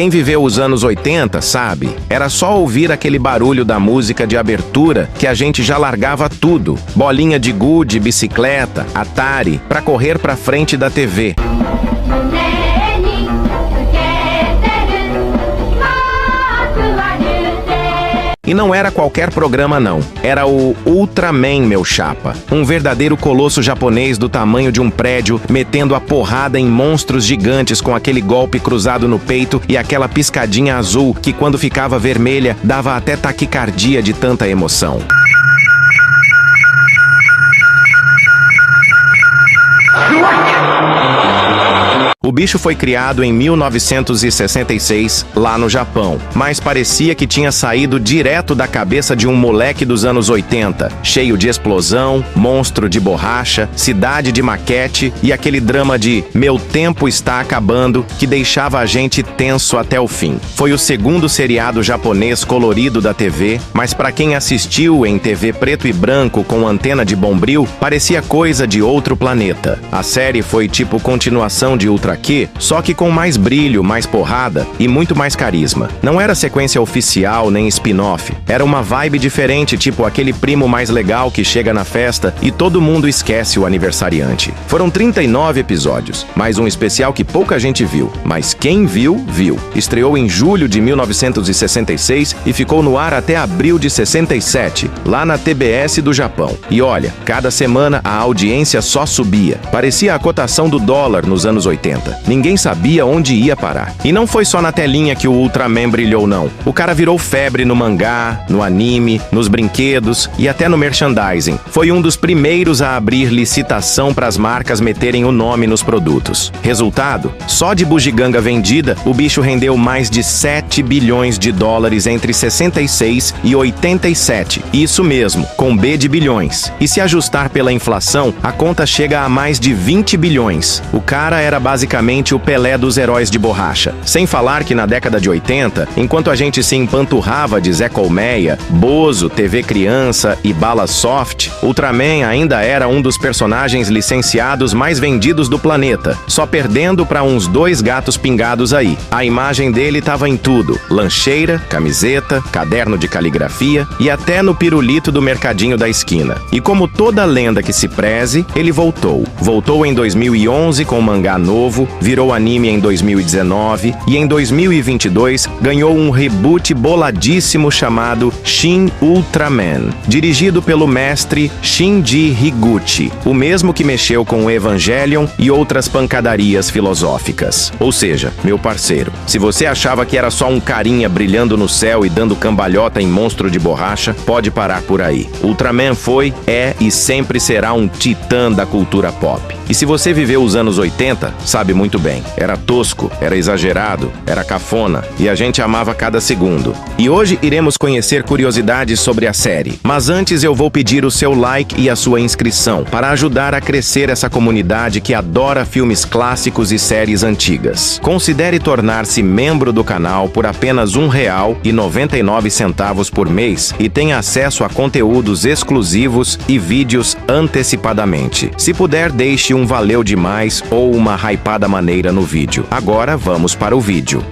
Quem viveu os anos 80 sabe, era só ouvir aquele barulho da música de abertura que a gente já largava tudo. Bolinha de gude, bicicleta, Atari, pra correr pra frente da TV. E não era qualquer programa não, era o Ultraman, meu chapa. Um verdadeiro colosso japonês do tamanho de um prédio, metendo a porrada em monstros gigantes com aquele golpe cruzado no peito e aquela piscadinha azul que quando ficava vermelha dava até taquicardia de tanta emoção. O bicho foi criado em 1966, lá no Japão, mas parecia que tinha saído direto da cabeça de um moleque dos anos 80, cheio de explosão, monstro de borracha, cidade de maquete e aquele drama de "meu tempo está acabando" que deixava a gente tenso até o fim. Foi o segundo seriado japonês colorido da TV, mas para quem assistiu em TV preto e branco com antena de bombril, parecia coisa de outro planeta. A série foi tipo continuação de Ultra Q, só que com mais brilho, mais porrada e muito mais carisma. Não era sequência oficial nem spin-off, era uma vibe diferente, tipo aquele primo mais legal que chega na festa e todo mundo esquece o aniversariante. Foram 39 episódios, mais um especial que pouca gente viu, mas quem viu, viu. Estreou em julho de 1966 e ficou no ar até abril de 67, lá na TBS do Japão. E olha, cada semana a audiência só subia. Parecia a cotação do dólar nos anos 80. Ninguém sabia onde ia parar. E não foi só na telinha que o Ultraman brilhou, não. O cara virou febre no mangá, no anime, nos brinquedos e até no merchandising. Foi um dos primeiros a abrir licitação para as marcas meterem o nome nos produtos. Resultado? Só de bugiganga vendida, o bicho rendeu mais de 7 bilhões de dólares entre 66 e 87. Isso mesmo, com B de bilhões. E se ajustar pela inflação, a conta chega a mais de 20 bilhões. O cara era basicamente o Pelé dos heróis de borracha. Sem falar que na década de 80, enquanto a gente se empanturrava de Zé Colmeia, Bozo, TV Criança e Bala Soft, Ultraman ainda era um dos personagens licenciados mais vendidos do planeta, só perdendo para uns 2 gatos pingados aí. A imagem dele tava em tudo: lancheira, camiseta, caderno de caligrafia e até no pirulito do mercadinho da esquina. E como toda lenda que se preze, ele voltou. Voltou em 2011 com um mangá novo, virou anime em 2019 e em 2022 ganhou um reboot boladíssimo chamado Shin Ultraman, dirigido pelo mestre Shinji Higuchi, o mesmo que mexeu com Evangelion e outras pancadarias filosóficas. Ou seja, meu parceiro, se você achava que era só um carinha brilhando no céu e dando cambalhota em monstro de borracha, pode parar por aí. Ultraman foi, é e sempre será um titã da cultura pop. E se você viveu os anos 80, sabe muito bem. Era tosco, era exagerado, era cafona e a gente amava cada segundo. E hoje iremos conhecer curiosidades sobre a série. Mas antes eu vou pedir o seu like e a sua inscrição para ajudar a crescer essa comunidade que adora filmes clássicos e séries antigas. Considere tornar-se membro do canal por apenas R$1,99 por mês e tenha acesso a conteúdos exclusivos e vídeos antecipadamente. Se puder, deixe um valeu demais ou uma hypada maneira no vídeo. Agora vamos para o vídeo.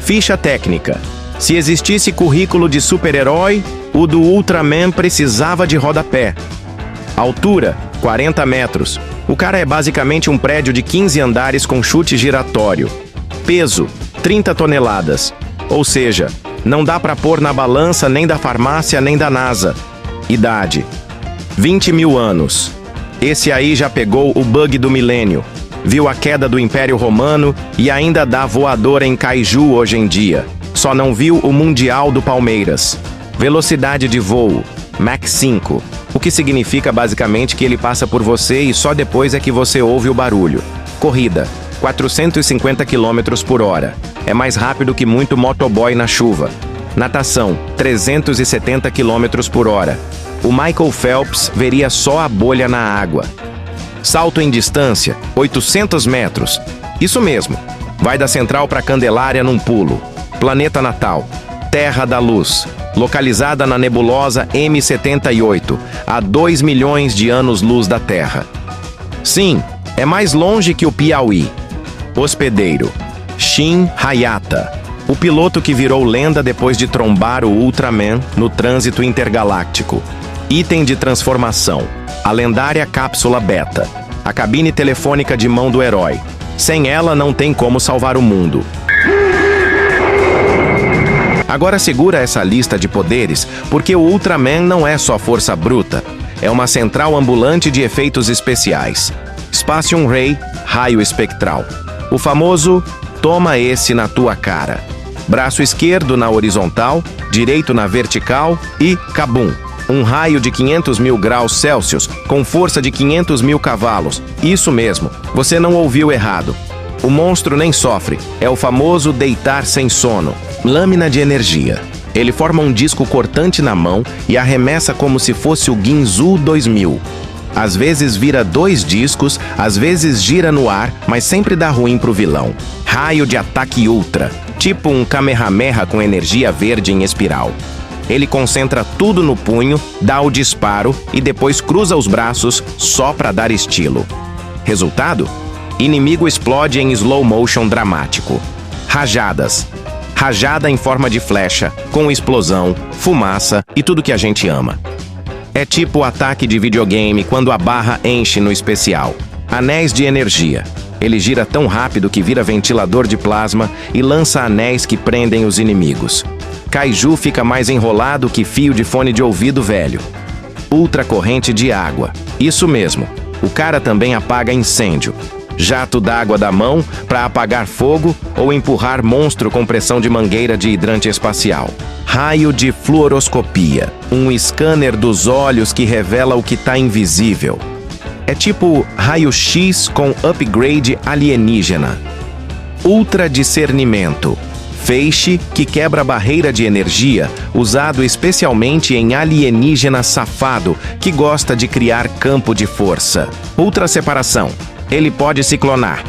Ficha técnica. Se existisse currículo de super-herói, o do Ultraman precisava de rodapé. Altura, 40 metros. O cara é basicamente um prédio de 15 andares com chute giratório. Peso, 30 toneladas. Ou seja, não dá pra pôr na balança nem da farmácia nem da NASA. Idade, 20 mil anos. Esse aí já pegou o bug do milênio, viu a queda do Império Romano e ainda dá voadora em Kaiju hoje em dia. Só não viu o Mundial do Palmeiras. Velocidade de voo, Mach 5, o que significa basicamente que ele passa por você e só depois é que você ouve o barulho. Corrida, 450 km por hora. É mais rápido que muito motoboy na chuva. Natação, 370 km por hora. O Michael Phelps veria só a bolha na água. Salto em distância, 800 metros. Isso mesmo, vai da Central para Candelária num pulo. Planeta natal, Terra da Luz, localizada na nebulosa M78, a 2 milhões de anos-luz da Terra. Sim, é mais longe que o Piauí. Hospedeiro. Shin Hayata. O piloto que virou lenda depois de trombar o Ultraman no trânsito intergaláctico. Item de transformação. A lendária cápsula Beta. A cabine telefônica de mão do herói. Sem ela não tem como salvar o mundo. Agora segura essa lista de poderes, porque o Ultraman não é só força bruta. É uma central ambulante de efeitos especiais. Spacium Ray, raio espectral. O famoso toma esse na tua cara. Braço esquerdo na horizontal, direito na vertical e cabum. Um raio de 500 mil graus Celsius com força de 500 mil cavalos. Isso mesmo, você não ouviu errado. O monstro nem sofre, é o famoso deitar sem sono. Lâmina de energia. Ele forma um disco cortante na mão e arremessa como se fosse o Ginzu 2000. Às vezes vira 2 discos, às vezes gira no ar, mas sempre dá ruim pro vilão. Raio de ataque ultra, tipo um Kamehameha com energia verde em espiral. Ele concentra tudo no punho, dá o disparo e depois cruza os braços só pra dar estilo. Resultado? Inimigo explode em slow motion dramático. Rajadas. Rajada em forma de flecha, com explosão, fumaça e tudo que a gente ama. É tipo o ataque de videogame quando a barra enche no especial. Anéis de energia. Ele gira tão rápido que vira ventilador de plasma e lança anéis que prendem os inimigos. Kaiju fica mais enrolado que fio de fone de ouvido velho. Ultra corrente de água. Isso mesmo, o cara também apaga incêndio. Jato d'água da mão para apagar fogo ou empurrar monstro com pressão de mangueira de hidrante espacial. Raio de fluoroscopia. Um scanner dos olhos que revela o que está invisível. É tipo raio-x com upgrade alienígena. Ultra discernimento. Feixe que quebra a barreira de energia, usado especialmente em alienígena safado que gosta de criar campo de força. Ultra separação. Ele pode se clonar.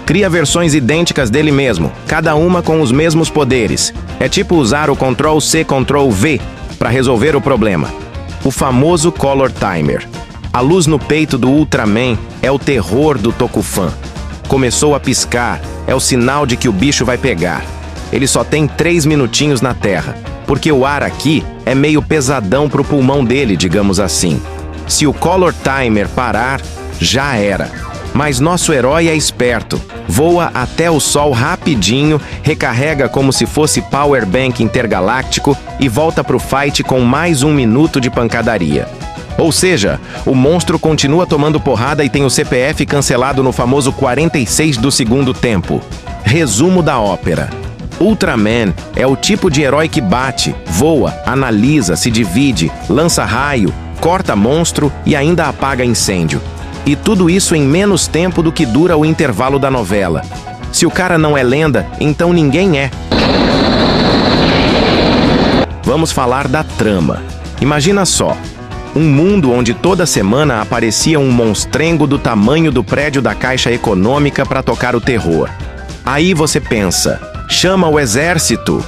Cria versões idênticas dele mesmo, cada uma com os mesmos poderes. É tipo usar o Ctrl+C, Ctrl+V para resolver o problema. O famoso Color Timer. A luz no peito do Ultraman é o terror do Tokufan. Começou a piscar, é o sinal de que o bicho vai pegar. Ele só tem 3 minutinhos na Terra, porque o ar aqui é meio pesadão pro pulmão dele, digamos assim. Se o Color Timer parar, já era. Mas nosso herói é esperto. Voa até o Sol rapidinho, recarrega como se fosse Power Bank intergaláctico e volta pro fight com mais 1 minuto de pancadaria. Ou seja, o monstro continua tomando porrada e tem o CPF cancelado no famoso 46 do segundo tempo. Resumo da ópera. Ultraman é o tipo de herói que bate, voa, analisa, se divide, lança raio, corta monstro e ainda apaga incêndio. E tudo isso em menos tempo do que dura o intervalo da novela. Se o cara não é lenda, então ninguém é. Vamos falar da trama. Imagina só, um mundo onde toda semana aparecia um monstrengo do tamanho do prédio da Caixa Econômica para tocar o terror. Aí você pensa, chama o exército.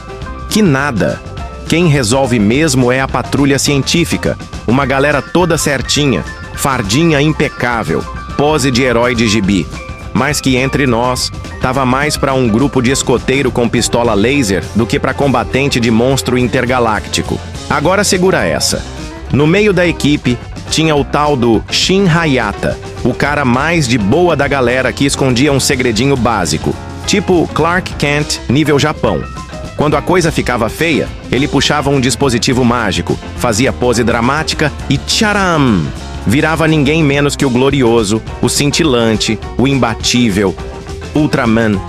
Que nada. Quem resolve mesmo é a patrulha científica, uma galera toda certinha. Fardinha impecável, pose de herói de gibi. Mas que entre nós, tava mais para um grupo de escoteiro com pistola laser do que para combatente de monstro intergaláctico. Agora segura essa. No meio da equipe, tinha o tal do Shin Hayata, o cara mais de boa da galera que escondia um segredinho básico, tipo Clark Kent nível Japão. Quando a coisa ficava feia, ele puxava um dispositivo mágico, fazia pose dramática e tcharam! Virava ninguém menos que o glorioso, o cintilante, o imbatível Ultraman.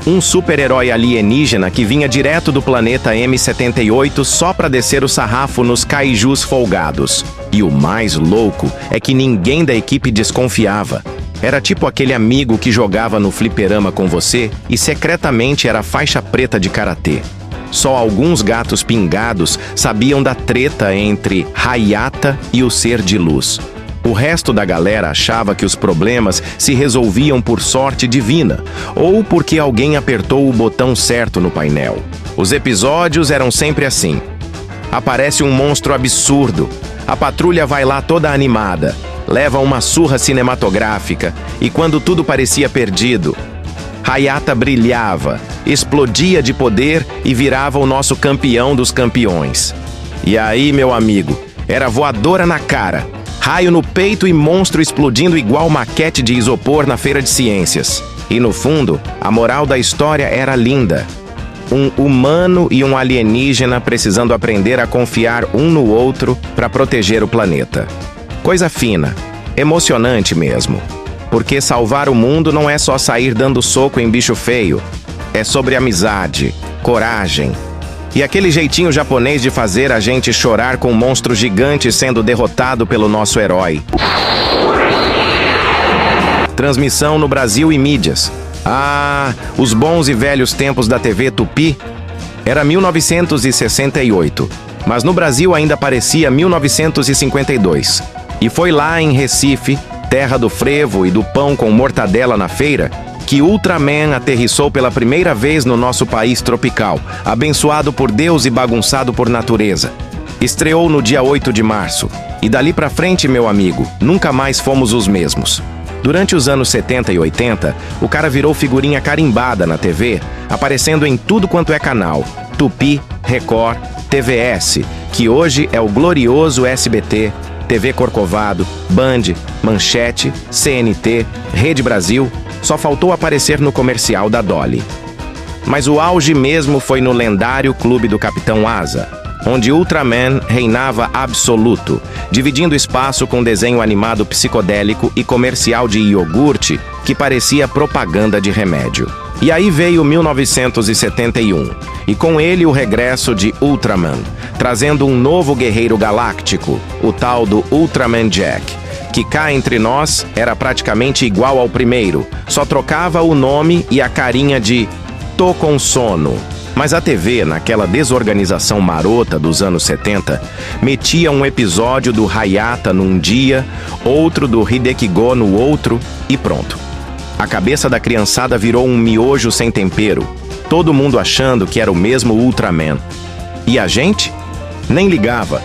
Um super-herói alienígena que vinha direto do planeta M78 só pra descer o sarrafo nos kaijus folgados. E o mais louco é que ninguém da equipe desconfiava. Era tipo aquele amigo que jogava no fliperama com você e secretamente era faixa preta de karatê. Só alguns gatos pingados sabiam da treta entre Hayata e o ser de luz. O resto da galera achava que os problemas se resolviam por sorte divina, ou porque alguém apertou o botão certo no painel. Os episódios eram sempre assim. Aparece um monstro absurdo, a patrulha vai lá toda animada, leva uma surra cinematográfica, e quando tudo parecia perdido, Hayata brilhava, explodia de poder e virava o nosso campeão dos campeões. E aí, meu amigo, era voadora na cara, raio no peito e monstro explodindo igual maquete de isopor na feira de ciências. E no fundo, a moral da história era linda. Um humano e um alienígena precisando aprender a confiar um no outro para proteger o planeta. Coisa fina, emocionante mesmo. Porque salvar o mundo não é só sair dando soco em bicho feio. É sobre amizade, coragem e aquele jeitinho japonês de fazer a gente chorar com um monstro gigante sendo derrotado pelo nosso herói. Transmissão no Brasil e mídias. Ah, os bons e velhos tempos da TV Tupi. Era 1968, mas no Brasil ainda parecia 1952. E foi lá em Recife, terra do frevo e do pão com mortadela na feira, que Ultraman aterrissou pela primeira vez no nosso país tropical, abençoado por Deus e bagunçado por natureza. Estreou no dia 8 de março, e dali pra frente, meu amigo, nunca mais fomos os mesmos. Durante os anos 70 e 80, o cara virou figurinha carimbada na TV, aparecendo em tudo quanto é canal, Tupi, Record, TVS, que hoje é o glorioso SBT, TV Corcovado, Band, Manchete, CNT, Rede Brasil, só faltou aparecer no comercial da Dolly. Mas o auge mesmo foi no lendário Clube do Capitão Asa, onde Ultraman reinava absoluto, dividindo espaço com desenho animado psicodélico e comercial de iogurte que parecia propaganda de remédio. E aí veio 1971, e com ele o regresso de Ultraman, trazendo um novo guerreiro galáctico, o tal do Ultraman Jack, que cá entre nós era praticamente igual ao primeiro, só trocava o nome e a carinha de "tô com sono". Mas a TV, naquela desorganização marota dos anos 70, metia um episódio do Hayata num dia, outro do Hideki Go no outro, e pronto. A cabeça da criançada virou um miojo sem tempero, todo mundo achando que era o mesmo Ultraman. E a gente? Nem ligava.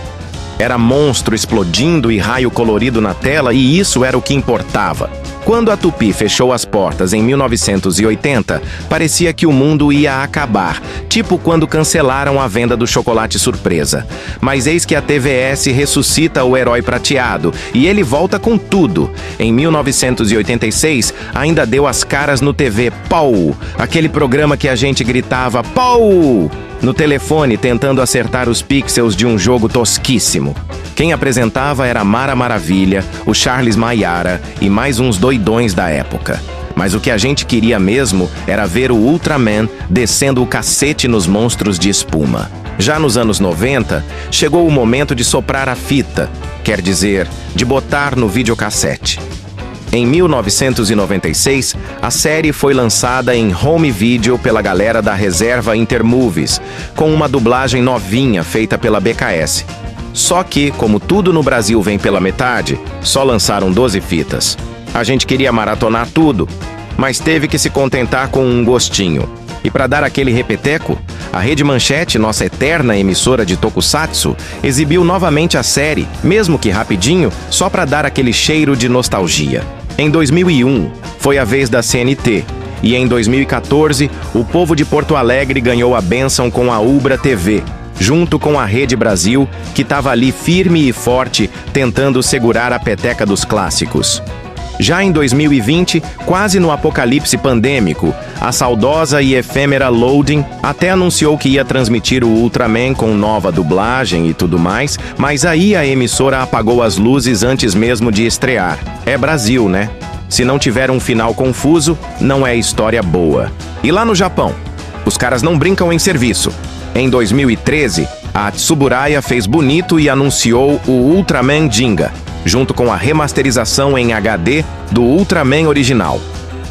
Era monstro explodindo e raio colorido na tela, e isso era o que importava. Quando a Tupi fechou as portas em 1980, parecia que o mundo ia acabar, tipo quando cancelaram a venda do chocolate surpresa. Mas eis que a TVS ressuscita o herói prateado, e ele volta com tudo. Em 1986, ainda deu as caras no TV Pau, aquele programa que a gente gritava Pau no telefone tentando acertar os pixels de um jogo tosquíssimo. Quem apresentava era Mara Maravilha, o Charles Maiara e mais uns doidões da época. Mas o que a gente queria mesmo era ver o Ultraman descendo o cacete nos monstros de espuma. Já nos anos 90, chegou o momento de soprar a fita, quer dizer, de botar no videocassete. Em 1996, a série foi lançada em home video pela galera da Reserva Intermovies, com uma dublagem novinha feita pela BKS. Só que, como tudo no Brasil vem pela metade, só lançaram 12 fitas. A gente queria maratonar tudo, mas teve que se contentar com um gostinho. E para dar aquele repeteco, a Rede Manchete, nossa eterna emissora de tokusatsu, exibiu novamente a série, mesmo que rapidinho, só para dar aquele cheiro de nostalgia. Em 2001, foi a vez da CNT, e em 2014, o povo de Porto Alegre ganhou a bênção com a Ubra TV, junto com a Rede Brasil, que estava ali firme e forte, tentando segurar a peteca dos clássicos. Já em 2020, quase no apocalipse pandêmico, a saudosa e efêmera Loading até anunciou que ia transmitir o Ultraman com nova dublagem e tudo mais, mas aí a emissora apagou as luzes antes mesmo de estrear. É Brasil, né? Se não tiver um final confuso, não é história boa. E lá no Japão, os caras não brincam em serviço. Em 2013, a Tsuburaya fez bonito e anunciou o Ultraman Ginga, junto com a remasterização em HD do Ultraman original.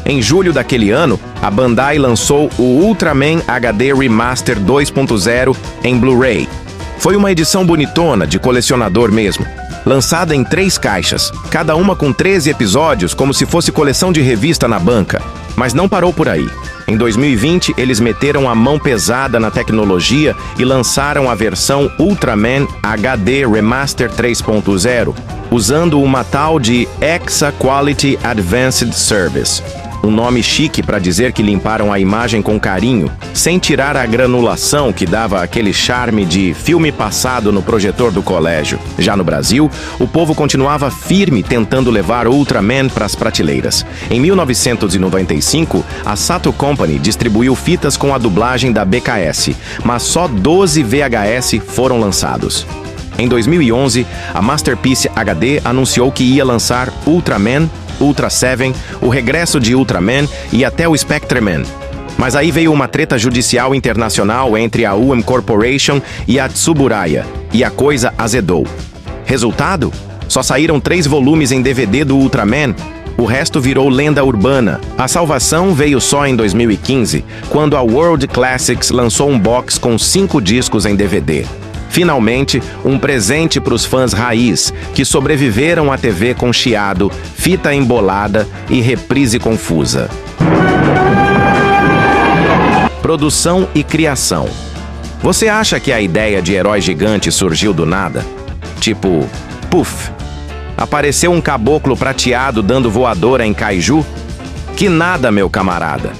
Em julho daquele ano, a Bandai lançou o Ultraman HD Remaster 2.0 em Blu-ray. Foi uma edição bonitona, de colecionador mesmo, lançada em 3 caixas, cada uma com 13 episódios, como se fosse coleção de revista na banca. Mas não parou por aí. Em 2020, eles meteram a mão pesada na tecnologia e lançaram a versão Ultraman HD Remaster 3.0, usando uma tal de Exa Quality Advanced Service. um nome chique para dizer que limparam a imagem com carinho, sem tirar a granulação que dava aquele charme de filme passado no projetor do colégio. Já no Brasil, o povo continuava firme tentando levar Ultraman para as prateleiras. Em 1995, a Sato Company distribuiu fitas com a dublagem da BKS, mas só 12 VHS foram lançados. Em 2011, a Masterpiece HD anunciou que ia lançar Ultraman, Ultra Seven, o regresso de Ultraman e até o Spectreman. Mas aí veio uma treta judicial internacional entre a UM Corporation e a Tsuburaya, e a coisa azedou. Resultado? Só saíram 3 volumes em DVD do Ultraman, o resto virou lenda urbana. A salvação veio só em 2015, quando a World Classics lançou um box com 5 discos em DVD. Finalmente, um presente para os fãs raiz, que sobreviveram à TV com chiado, fita embolada e reprise confusa. Produção e criação. Você acha que a ideia de herói gigante surgiu do nada? Tipo, puf! Apareceu um caboclo prateado dando voadora em kaiju? Que nada, meu camarada!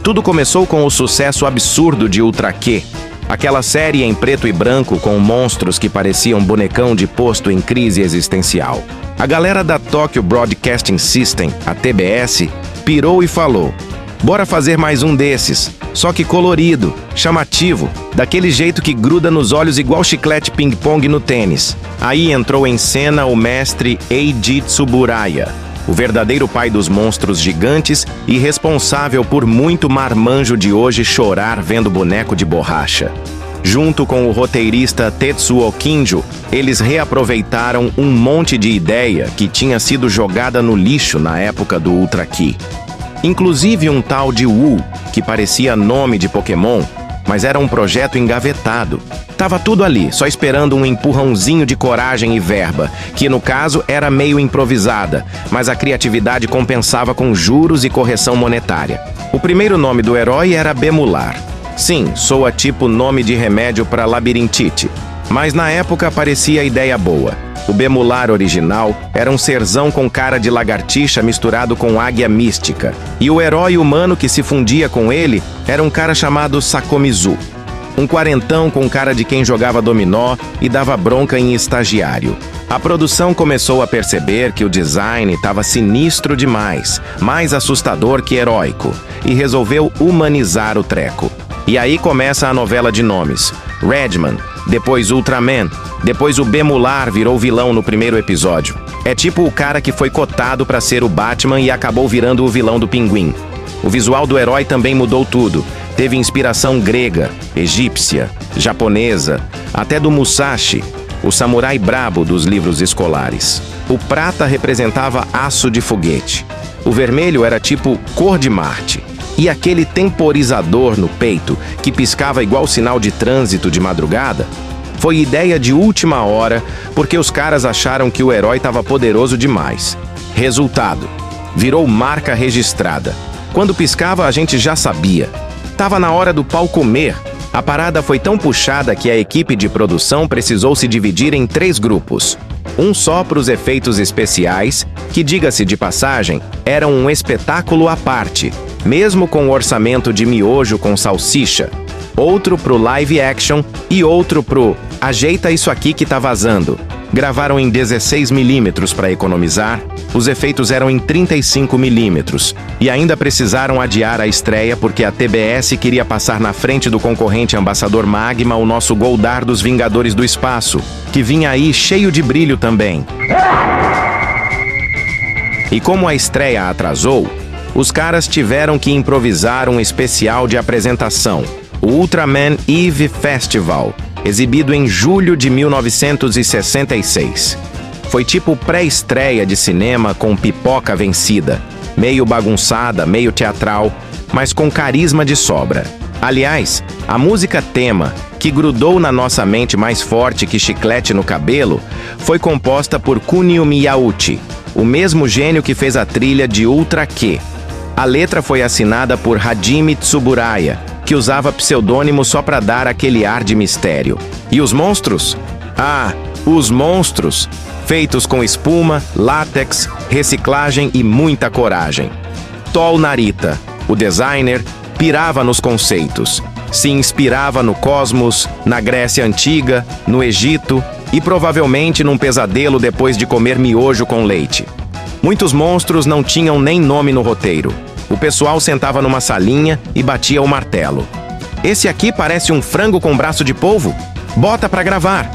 Tudo começou com o sucesso absurdo de Ultra Q, aquela série em preto e branco com monstros que pareciam bonecão de posto em crise existencial. A galera da Tokyo Broadcasting System, a TBS, pirou e falou: bora fazer mais um desses, só que colorido, chamativo, daquele jeito que gruda nos olhos igual chiclete ping-pong no tênis. Aí entrou em cena o mestre Eiji Tsuburaya, o verdadeiro pai dos monstros gigantes e responsável por muito marmanjo de hoje chorar vendo boneco de borracha. Junto com o roteirista Tetsuo Kinjo, eles reaproveitaram um monte de ideia que tinha sido jogada no lixo na época do Ultra Ki. Inclusive um tal de Wu, que parecia nome de Pokémon, mas era um projeto engavetado. Tava tudo ali, só esperando um empurrãozinho de coragem e verba, que no caso era meio improvisada, mas a criatividade compensava com juros e correção monetária. O primeiro nome do herói era Bemular. Sim, soa tipo nome de remédio para labirintite, mas na época parecia ideia boa. O Bemular original era um serzão com cara de lagartixa misturado com águia mística, e o herói humano que se fundia com ele era um cara chamado Sakomizu. Um quarentão com cara de quem jogava dominó e dava bronca em estagiário. A produção começou a perceber que o design estava sinistro demais, mais assustador que heróico, e resolveu humanizar o treco. E aí começa a novela de nomes. Redman, depois Ultraman, depois o Bemular virou vilão no primeiro episódio. É tipo o cara que foi cotado para ser o Batman e acabou virando o vilão do Pinguim. O visual do herói também mudou tudo. Teve inspiração grega, egípcia, japonesa, até do Musashi, o samurai brabo dos livros escolares. O prata representava aço de foguete. O vermelho era tipo cor de Marte. E aquele temporizador no peito, que piscava igual sinal de trânsito de madrugada, foi ideia de última hora, porque os caras acharam que o herói estava poderoso demais. Resultado: virou marca registrada. Quando piscava, a gente já sabia. Tava na hora do pau comer. A parada foi tão puxada que a equipe de produção precisou se dividir em 3 grupos. Um só para os efeitos especiais, que, diga-se de passagem, eram um espetáculo à parte, mesmo com o orçamento de miojo com salsicha. Outro pro live action e outro pro ajeita isso aqui que tá vazando. Gravaram em 16mm para economizar, os efeitos eram em 35mm. E ainda precisaram adiar a estreia porque a TBS queria passar na frente do concorrente Ambassador Magma o nosso Goldar dos Vingadores do Espaço, que vinha aí cheio de brilho também. E como a estreia atrasou, os caras tiveram que improvisar um especial de apresentação, o Ultraman Eve Festival, exibido em julho de 1966. Foi tipo pré-estreia de cinema com pipoca vencida, meio bagunçada, meio teatral, mas com carisma de sobra. Aliás, a música tema, que grudou na nossa mente mais forte que chiclete no cabelo, foi composta por Kunio Miyauchi, o mesmo gênio que fez a trilha de Ultra Q. A letra foi assinada por Hajime Tsuburaya, que usava pseudônimo só para dar aquele ar de mistério. E os monstros? Ah, os monstros! Feitos com espuma, látex, reciclagem e muita coragem. Tol Narita. O designer pirava nos conceitos. Se inspirava no cosmos, na Grécia Antiga, no Egito e provavelmente num pesadelo depois de comer miojo com leite. Muitos monstros não tinham nem nome no roteiro. O pessoal sentava numa salinha e batia o martelo. Esse aqui parece um frango com braço de polvo? Bota pra gravar!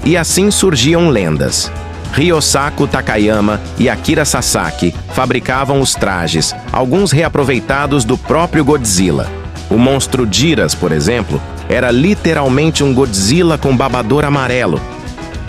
E assim surgiam lendas. Ryosako Takayama e Akira Sasaki fabricavam os trajes, alguns reaproveitados do próprio Godzilla. O monstro Jiras, por exemplo, era literalmente um Godzilla com babador amarelo.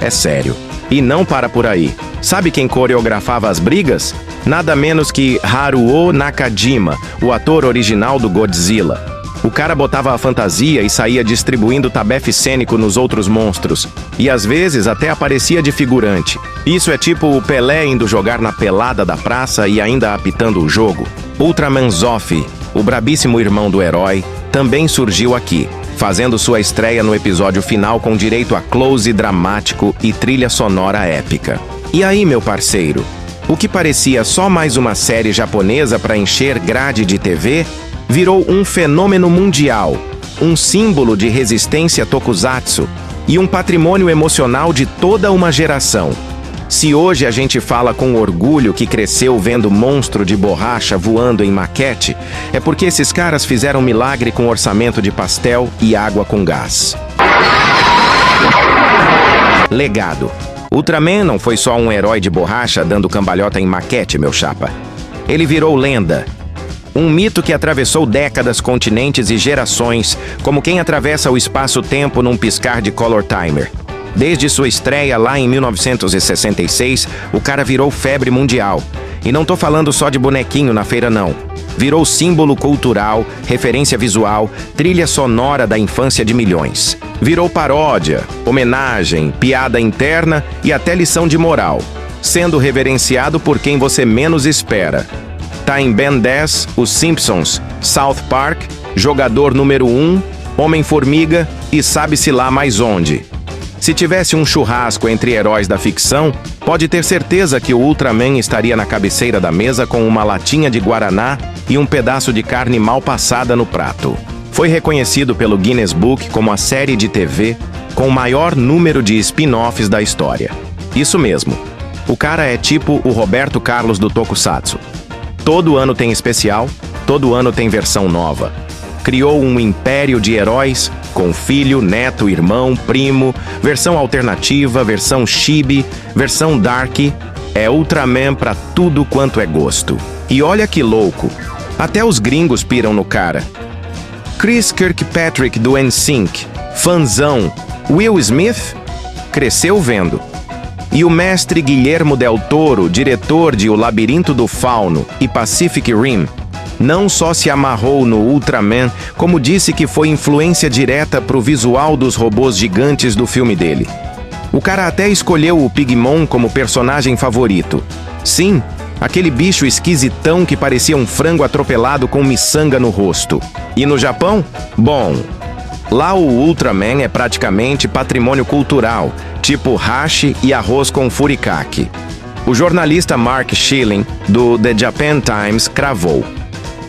É sério. E não para por aí. Sabe quem coreografava as brigas? Nada menos que Haruo Nakajima, o ator original do Godzilla. O cara botava a fantasia e saía distribuindo tabefe cênico nos outros monstros. E às vezes até aparecia de figurante. Isso é tipo o Pelé indo jogar na pelada da praça e ainda apitando o jogo. Ultraman Zoff, o brabíssimo irmão do herói, também surgiu aqui, fazendo sua estreia no episódio final com direito a close dramático e trilha sonora épica. E aí, meu parceiro? O que parecia só mais uma série japonesa para encher grade de TV virou um fenômeno mundial, um símbolo de resistência tokusatsu e um patrimônio emocional de toda uma geração. Se hoje a gente fala com orgulho que cresceu vendo monstro de borracha voando em maquete, é porque esses caras fizeram milagre com orçamento de pastel e água com gás. Legado. Ultraman não foi só um herói de borracha dando cambalhota em maquete, meu chapa. Ele virou lenda. Um mito que atravessou décadas, continentes e gerações, como quem atravessa o espaço-tempo num piscar de color timer. Desde sua estreia lá em 1966, o cara virou febre mundial. E não tô falando só de bonequinho na feira, não. Virou símbolo cultural, referência visual, trilha sonora da infância de milhões. Virou paródia, homenagem, piada interna e até lição de moral, sendo reverenciado por quem você menos espera. Tá em Ben 10, Os Simpsons, South Park, Jogador número 1, Homem-Formiga e sabe-se lá mais onde. Se tivesse um churrasco entre heróis da ficção, pode ter certeza que o Ultraman estaria na cabeceira da mesa com uma latinha de guaraná e um pedaço de carne mal passada no prato. Foi reconhecido pelo Guinness Book como a série de TV com o maior número de spin-offs da história. Isso mesmo. O cara é tipo o Roberto Carlos do Tokusatsu. Todo ano tem especial, todo ano tem versão nova. Criou um império de heróis, com filho, neto, irmão, primo, versão alternativa, versão chibi, versão dark. É Ultraman pra tudo quanto é gosto. E olha que louco, até os gringos piram no cara. Chris Kirkpatrick do NSYNC, fanzão. Will Smith, cresceu vendo. E o mestre Guillermo del Toro, diretor de O Labirinto do Fauno e Pacific Rim, não só se amarrou no Ultraman, como disse que foi influência direta pro visual dos robôs gigantes do filme dele. O cara até escolheu o Pigmon como personagem favorito. Sim, aquele bicho esquisitão que parecia um frango atropelado com miçanga no rosto. E no Japão? Bom, lá o Ultraman é praticamente patrimônio cultural, tipo hashi e arroz com furikake. O jornalista Mark Schilling, do The Japan Times, cravou: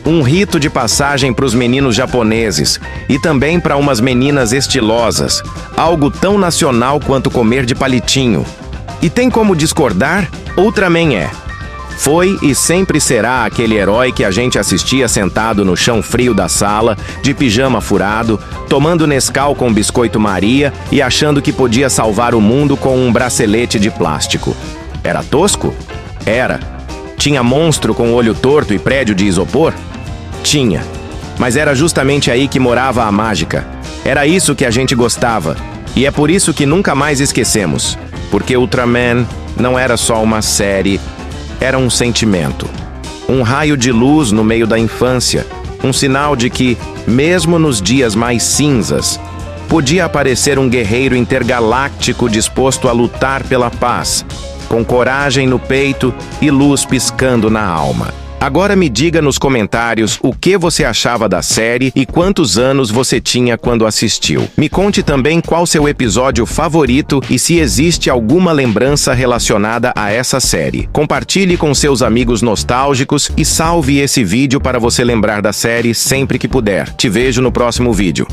um rito de passagem para os meninos japoneses e também para umas meninas estilosas, algo tão nacional quanto comer de palitinho. E tem como discordar? Ultraman é. Foi e sempre será aquele herói que a gente assistia sentado no chão frio da sala, de pijama furado, tomando Nescau com biscoito Maria e achando que podia salvar o mundo com um bracelete de plástico. Era tosco? Era. Tinha monstro com olho torto e prédio de isopor? Tinha. Mas era justamente aí que morava a mágica. Era isso que a gente gostava. E é por isso que nunca mais esquecemos. Porque Ultraman não era só uma série, era um sentimento. Um raio de luz no meio da infância. Um sinal de que, mesmo nos dias mais cinzas, podia aparecer um guerreiro intergaláctico disposto a lutar pela paz, com coragem no peito e luz piscando na alma. Agora me diga nos comentários o que você achava da série e quantos anos você tinha quando assistiu. Me conte também qual seu episódio favorito e se existe alguma lembrança relacionada a essa série. Compartilhe com seus amigos nostálgicos e salve esse vídeo para você lembrar da série sempre que puder. Te vejo no próximo vídeo.